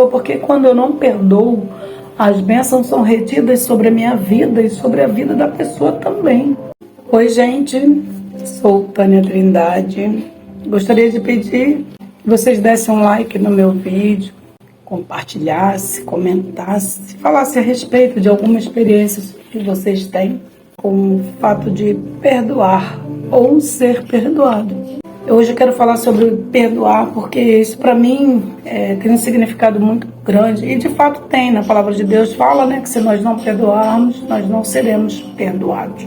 Porque quando eu não perdoo, as bênçãos são retidas sobre a minha vida e sobre a vida da pessoa também. Oi, gente, sou Tânia Trindade. Gostaria de pedir que vocês dessem um like no meu vídeo, compartilhasse, comentasse, falasse a respeito de alguma experiência que vocês têm com o fato de perdoar ou ser perdoado. Hoje eu quero falar sobre perdoar, porque isso para mim tem um significado muito grande, e de fato tem, na palavra de Deus fala, que se nós não perdoarmos, nós não seremos perdoados.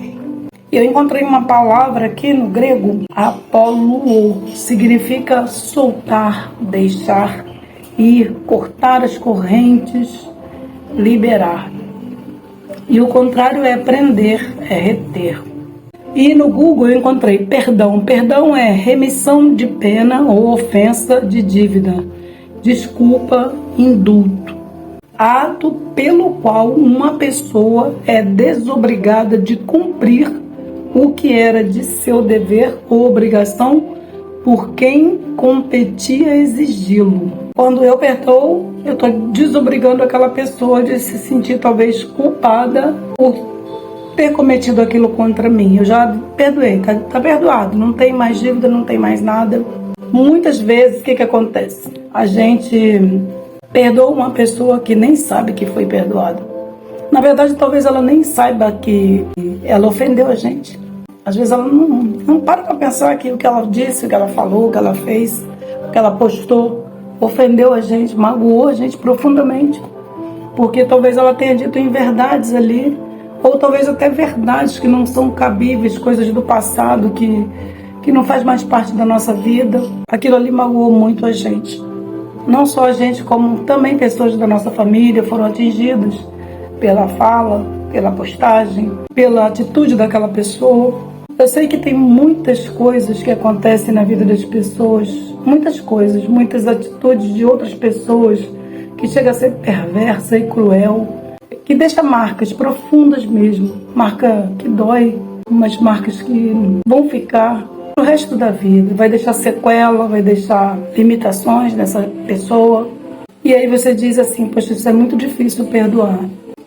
E eu encontrei uma palavra aqui no grego, apoluo, significa soltar, deixar ir, cortar as correntes, liberar. E o contrário é prender, é reter. E no Google eu encontrei perdão. Perdão é remissão de pena ou ofensa de dívida, desculpa, indulto. Ato pelo qual uma pessoa é desobrigada de cumprir o que era de seu dever ou obrigação por quem competia exigi-lo. Quando eu perdoo, eu estou desobrigando aquela pessoa de se sentir talvez culpada por ter cometido aquilo contra mim. Eu já perdoei, tá perdoado, não tem mais dívida, não tem mais nada. Muitas vezes, o que acontece? A gente perdoa uma pessoa que nem sabe que foi perdoada. Na verdade, talvez ela nem saiba que ela ofendeu a gente. Às vezes ela não para pensar que o que ela disse, o que ela falou, o que ela fez, o que ela postou, ofendeu a gente, magoou a gente profundamente. Porque talvez ela tenha dito inverdades ali, ou talvez até verdades que não são cabíveis, coisas do passado que não faz mais parte da nossa vida. Aquilo ali magoou muito a gente. Não só a gente, como também pessoas da nossa família foram atingidas pela fala, pela postagem, pela atitude daquela pessoa. Eu sei que tem muitas coisas que acontecem na vida das pessoas, muitas coisas, muitas atitudes de outras pessoas que chega a ser perversa e cruel, que deixa marcas profundas mesmo, marca que dói, umas marcas que vão ficar pro resto da vida, vai deixar sequela, vai deixar limitações nessa pessoa. E aí você diz assim, poxa, isso é muito difícil perdoar.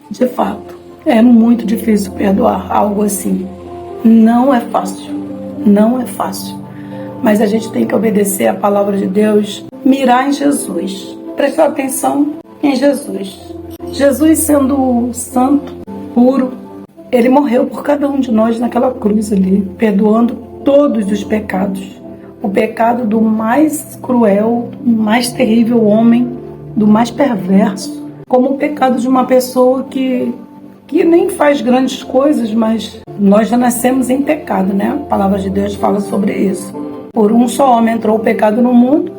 De fato, é muito difícil perdoar algo assim. Não é fácil, não é fácil. Mas a gente tem que obedecer a palavra de Deus, mirar em Jesus, prestar atenção em Jesus. Jesus, sendo santo, puro, ele morreu por cada um de nós naquela cruz ali, perdoando todos os pecados. O pecado do mais cruel, do mais terrível homem, do mais perverso, como o pecado de uma pessoa que nem faz grandes coisas, mas nós já nascemos em pecado, A palavra de Deus fala sobre isso. Por um só homem entrou o pecado no mundo,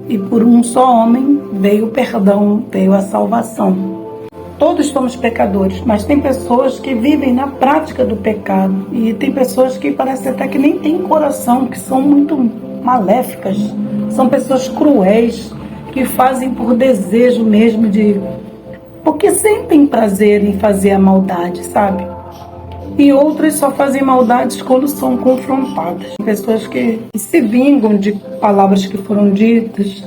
e por um só homem veio o perdão, veio a salvação. Todos somos pecadores, mas tem pessoas que vivem na prática do pecado. E tem pessoas que parecem até que nem têm coração, que são muito maléficas. São pessoas cruéis, que fazem por desejo mesmo porque sentem prazer em fazer a maldade, sabe? E outras só fazem maldades quando são confrontadas. Pessoas que se vingam de palavras que foram ditas,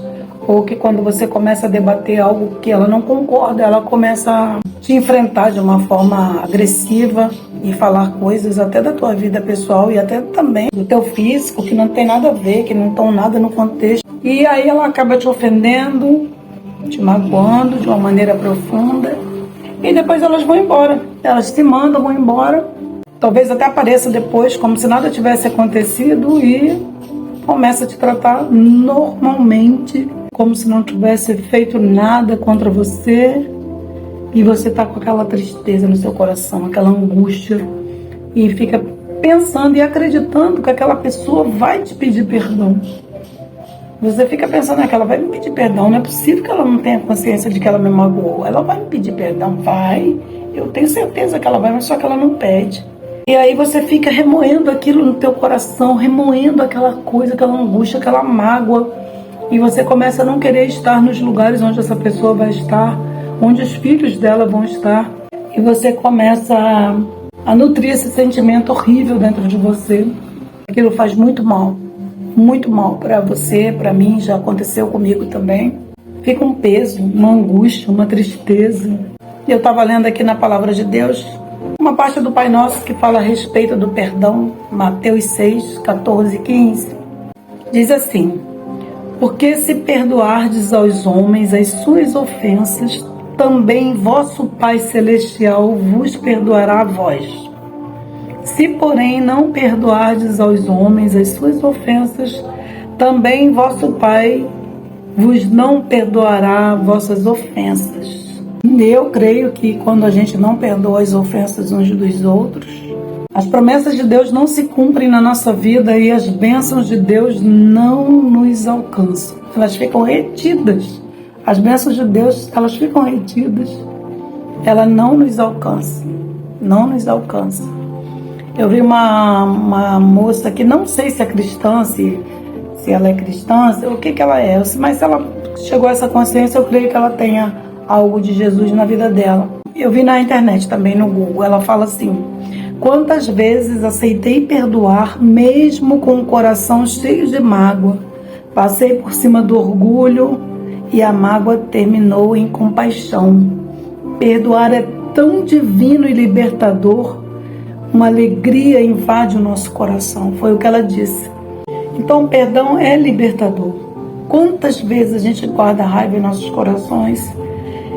ou que quando você começa a debater algo que ela não concorda, ela começa a te enfrentar de uma forma agressiva e falar coisas até da tua vida pessoal e até também do teu físico, que não tem nada a ver, que não estão nada no contexto. E aí ela acaba te ofendendo, te magoando de uma maneira profunda, e depois elas vão embora. Elas se mandam, vão embora. Talvez até apareça depois como se nada tivesse acontecido e começa a te tratar normalmente, como se não tivesse feito nada contra você, e você está com aquela tristeza no seu coração, aquela angústia, e fica pensando e acreditando que aquela pessoa vai te pedir perdão. Você fica pensando que ela vai me pedir perdão, não é possível que ela não tenha consciência de que ela me magoou. Ela vai me pedir perdão, vai, eu tenho certeza que ela vai, mas só que ela não pede. E aí você fica remoendo aquilo no teu coração, remoendo aquela coisa, aquela angústia, aquela mágoa. E você começa a não querer estar nos lugares onde essa pessoa vai estar, onde os filhos dela vão estar. E você começa a nutrir esse sentimento horrível dentro de você. Aquilo faz muito mal para você, para mim, já aconteceu comigo também. fica um peso, uma angústia, uma tristeza. E eu estava lendo aqui na Palavra de Deus uma parte do Pai Nosso que fala a respeito do perdão, Mateus 6, 14 e 15. Diz assim: porque se perdoardes aos homens as suas ofensas, também vosso Pai Celestial vos perdoará a vós. Se, porém, não perdoardes aos homens as suas ofensas, também vosso Pai vos não perdoará vossas ofensas. Eu creio que quando a gente não perdoa as ofensas uns dos outros, as promessas de Deus não se cumprem na nossa vida e as bênçãos de Deus não nos alcançam. Elas ficam retidas. As bênçãos de Deus, elas ficam retidas. Ela não nos alcança. Não nos alcança. Eu vi uma moça que não sei se é cristã, se ela é cristã, o que ela é. Mas se ela chegou a essa consciência, eu creio que ela tenha algo de Jesus na vida dela. Eu vi na internet também, no Google, ela fala assim: quantas vezes aceitei perdoar, mesmo com o coração cheio de mágoa. Passei por cima do orgulho e a mágoa terminou em compaixão. Perdoar é tão divino e libertador, uma alegria invade o nosso coração. Foi o que ela disse. Então, o perdão é libertador. Quantas vezes a gente guarda raiva em nossos corações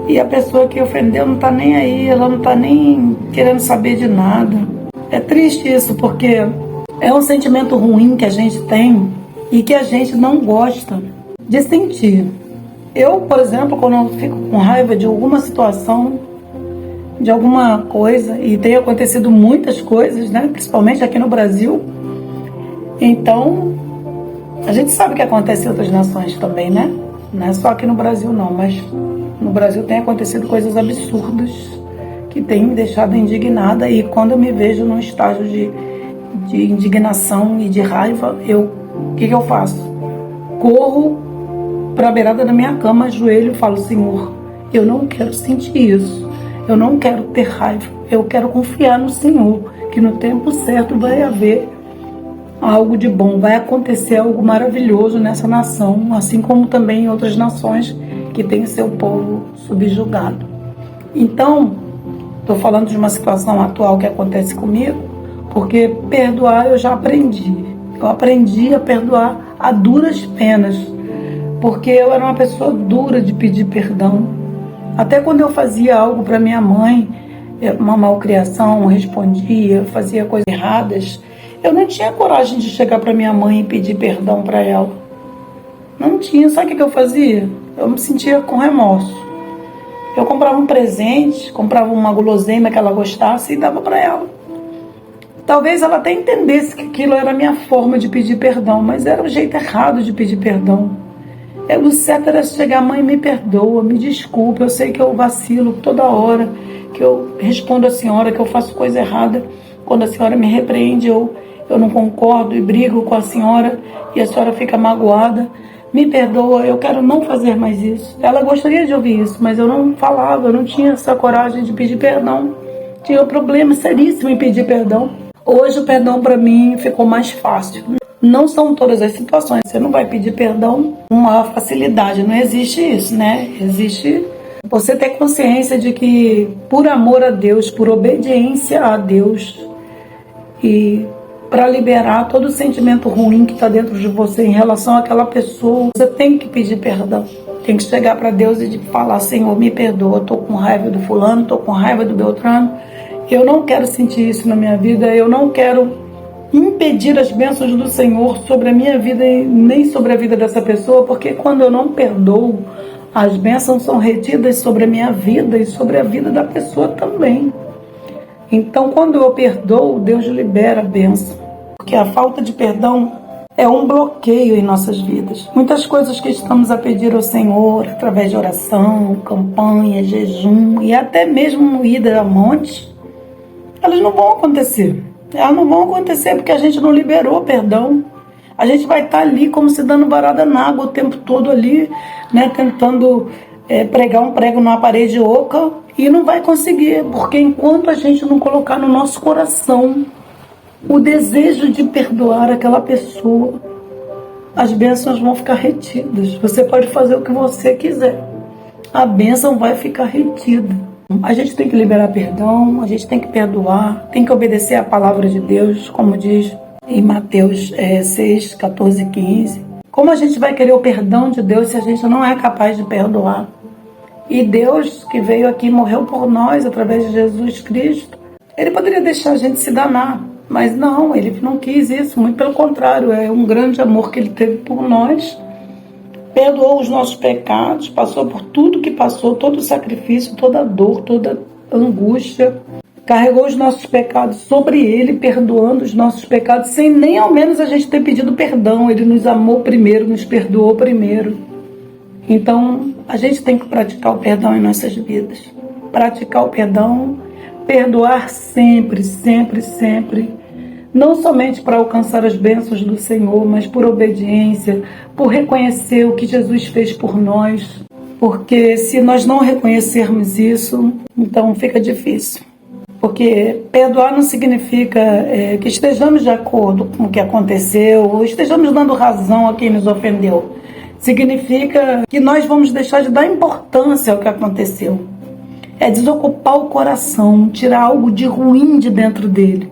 e a pessoa que ofendeu não está nem aí, ela não está nem querendo saber de nada. É triste isso, porque é um sentimento ruim que a gente tem e que a gente não gosta de sentir. Eu, por exemplo, quando eu fico com raiva de alguma situação, de alguma coisa, e tem acontecido muitas coisas, né, principalmente aqui no Brasil, então a gente sabe que acontece em outras nações também, né? Não é só aqui no Brasil não, mas no Brasil tem acontecido coisas absurdas que tem me deixado indignada, e quando eu me vejo num estágio de indignação e de raiva, o que eu faço? Corro para a beirada da minha cama, ajoelho e falo: Senhor, eu não quero sentir isso, eu não quero ter raiva, eu quero confiar no Senhor, que no tempo certo vai haver algo de bom, vai acontecer algo maravilhoso nessa nação, assim como também em outras nações que têm seu povo subjugado. Então, estou falando de uma situação atual que acontece comigo, porque perdoar eu já aprendi. Eu aprendi a perdoar a duras penas, porque eu era uma pessoa dura de pedir perdão. Até quando eu fazia algo para minha mãe, uma malcriação, respondia, fazia coisas erradas, eu não tinha coragem de chegar para minha mãe e pedir perdão para ela. Não tinha. Sabe o que eu fazia? Eu me sentia com remorso. Eu comprava um presente, comprava uma guloseima que ela gostasse e dava para ela. Talvez ela até entendesse que aquilo era a minha forma de pedir perdão, mas era o jeito errado de pedir perdão. O certo era chegar: mãe, me perdoa, me desculpa, eu sei que eu vacilo toda hora, que eu respondo a senhora que eu faço coisa errada. Quando a senhora me repreende, eu não concordo e brigo com a senhora e a senhora fica magoada. Me perdoa, eu quero não fazer mais isso. Ela gostaria de ouvir isso, mas eu não falava, eu não tinha essa coragem de pedir perdão. Tinha um problema seríssimo em pedir perdão. Hoje o perdão para mim ficou mais fácil. Não são todas as situações. Você não vai pedir perdão com maior facilidade. Não existe isso, né? Existe você ter consciência de que, por amor a Deus, por obediência a Deus, e para liberar todo o sentimento ruim que está dentro de você em relação àquela pessoa, você tem que pedir perdão. Tem que chegar para Deus e falar: Senhor, me perdoa, estou com raiva do fulano, estou com raiva do Beltrano, eu não quero sentir isso na minha vida, eu não quero impedir as bênçãos do Senhor sobre a minha vida e nem sobre a vida dessa pessoa, porque quando eu não perdoo, as bênçãos são retidas sobre a minha vida e sobre a vida da pessoa também. Então, quando eu perdoo, Deus libera a bênção, porque a falta de perdão é um bloqueio em nossas vidas. Muitas coisas que estamos a pedir ao Senhor, através de oração, campanha, jejum e até mesmo ida a monte, elas não vão acontecer. Elas não vão acontecer porque a gente não liberou perdão. A gente vai estar ali como se dando varada na água o tempo todo ali, né, tentando pregar um prego numa parede oca, e não vai conseguir, porque enquanto a gente não colocar no nosso coração o desejo de perdoar aquela pessoa, as bênçãos vão ficar retidas. Você pode fazer o que você quiser, a bênção vai ficar retida. A gente tem que liberar perdão, a gente tem que perdoar, tem que obedecer a palavra de Deus, como diz em Mateus 6, 14 e 15. Como a gente vai querer o perdão de Deus se a gente não é capaz de perdoar? E Deus, que veio aqui e morreu por nós através de Jesus Cristo, Ele poderia deixar a gente se danar, mas não, Ele não quis isso, muito pelo contrário, é um grande amor que Ele teve por nós, perdoou os nossos pecados, passou por tudo que passou, todo o sacrifício, toda a dor, toda a angústia, carregou os nossos pecados sobre Ele, perdoando os nossos pecados, sem nem ao menos a gente ter pedido perdão. Ele nos amou primeiro, nos perdoou primeiro. Então, a gente tem que praticar o perdão em nossas vidas. Praticar o perdão, perdoar sempre, sempre, sempre. Não somente para alcançar as bênçãos do Senhor, mas por obediência, por reconhecer o que Jesus fez por nós. Porque se nós não reconhecermos isso, então fica difícil. Porque perdoar não significa que estejamos de acordo com o que aconteceu, ou estejamos dando razão a quem nos ofendeu. Significa que nós vamos deixar de dar importância ao que aconteceu. É desocupar o coração, tirar algo de ruim de dentro dele.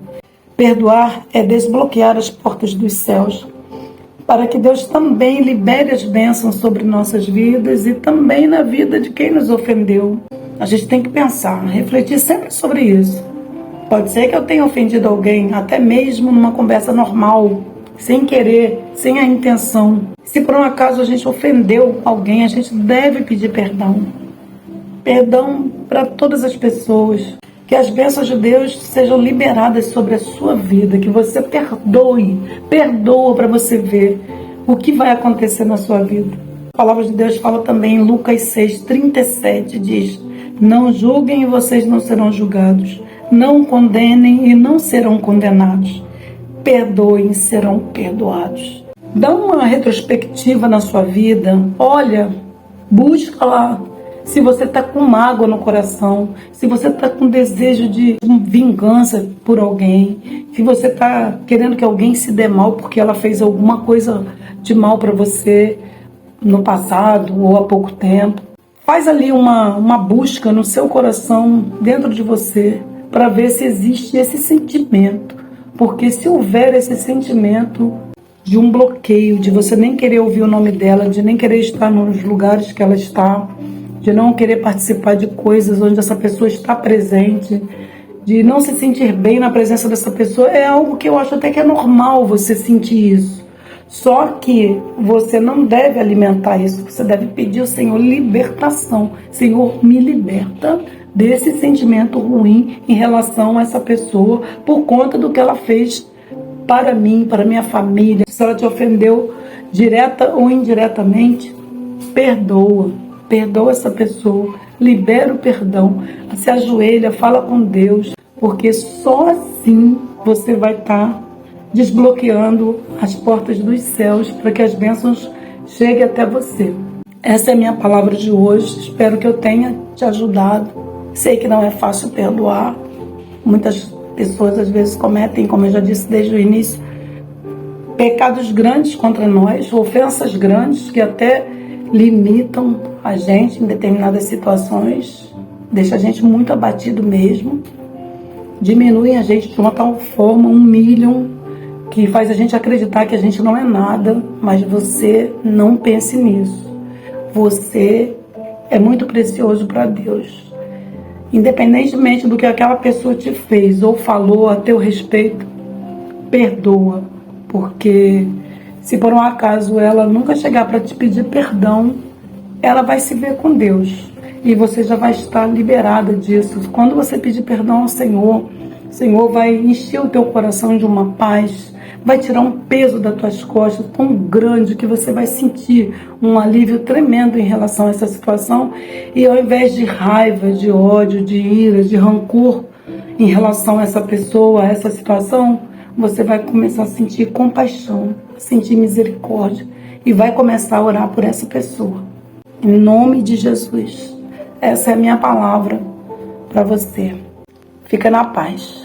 Perdoar é desbloquear as portas dos céus, para que Deus também libere as bênçãos sobre nossas vidas e também na vida de quem nos ofendeu. A gente tem que pensar, refletir sempre sobre isso. Pode ser que eu tenha ofendido alguém, até mesmo numa conversa normal, sem querer, sem a intenção. Se por um acaso a gente ofendeu alguém, a gente deve pedir perdão. Perdão para todas as pessoas. Que as bênçãos de Deus sejam liberadas sobre a sua vida. Que você perdoa para você ver o que vai acontecer na sua vida. A palavra de Deus fala também em Lucas 6:37, diz: não julguem e vocês não serão julgados. Não condenem e não serão condenados. Perdoem e serão perdoados. Dá uma retrospectiva na sua vida. Olha, busca lá. Se você está com mágoa no coração, se você está com desejo de vingança por alguém, se você está querendo que alguém se dê mal porque ela fez alguma coisa de mal para você no passado ou há pouco tempo, faz ali uma busca no seu coração, dentro de você, para ver se existe esse sentimento. Porque se houver esse sentimento de um bloqueio, de você nem querer ouvir o nome dela, de nem querer estar nos lugares que ela está, de não querer participar de coisas onde essa pessoa está presente, de não se sentir bem na presença dessa pessoa, é algo que eu acho até que é normal você sentir isso. Só que você não deve alimentar isso, você deve pedir ao Senhor libertação. Senhor, me liberta desse sentimento ruim em relação a essa pessoa por conta do que ela fez para mim, para minha família. Se ela te ofendeu direta ou indiretamente, perdoa essa pessoa, libera o perdão, se ajoelha, fala com Deus, porque só assim você vai estar desbloqueando as portas dos céus para que as bênçãos cheguem até você. Essa é a minha palavra de hoje, espero que eu tenha te ajudado. Sei que não é fácil perdoar, muitas pessoas às vezes cometem, como eu já disse desde o início, pecados grandes contra nós, ofensas grandes que até limitam a gente em determinadas situações, deixa a gente muito abatido mesmo, diminuem a gente de uma tal forma, humilham, que faz a gente acreditar que a gente não é nada, mas você não pense nisso. Você é muito precioso para Deus. Independentemente do que aquela pessoa te fez ou falou a teu respeito, perdoa, porque se por um acaso ela nunca chegar para te pedir perdão, ela vai se ver com Deus e você já vai estar liberada disso. Quando você pedir perdão ao Senhor, o Senhor vai encher o teu coração de uma paz, vai tirar um peso das tuas costas tão grande que você vai sentir um alívio tremendo em relação a essa situação, e ao invés de raiva, de ódio, de ira, de rancor em relação a essa pessoa, a essa situação, você vai começar a sentir compaixão, a sentir misericórdia e vai começar a orar por essa pessoa. Em nome de Jesus. Essa é a minha palavra para você. Fica na paz.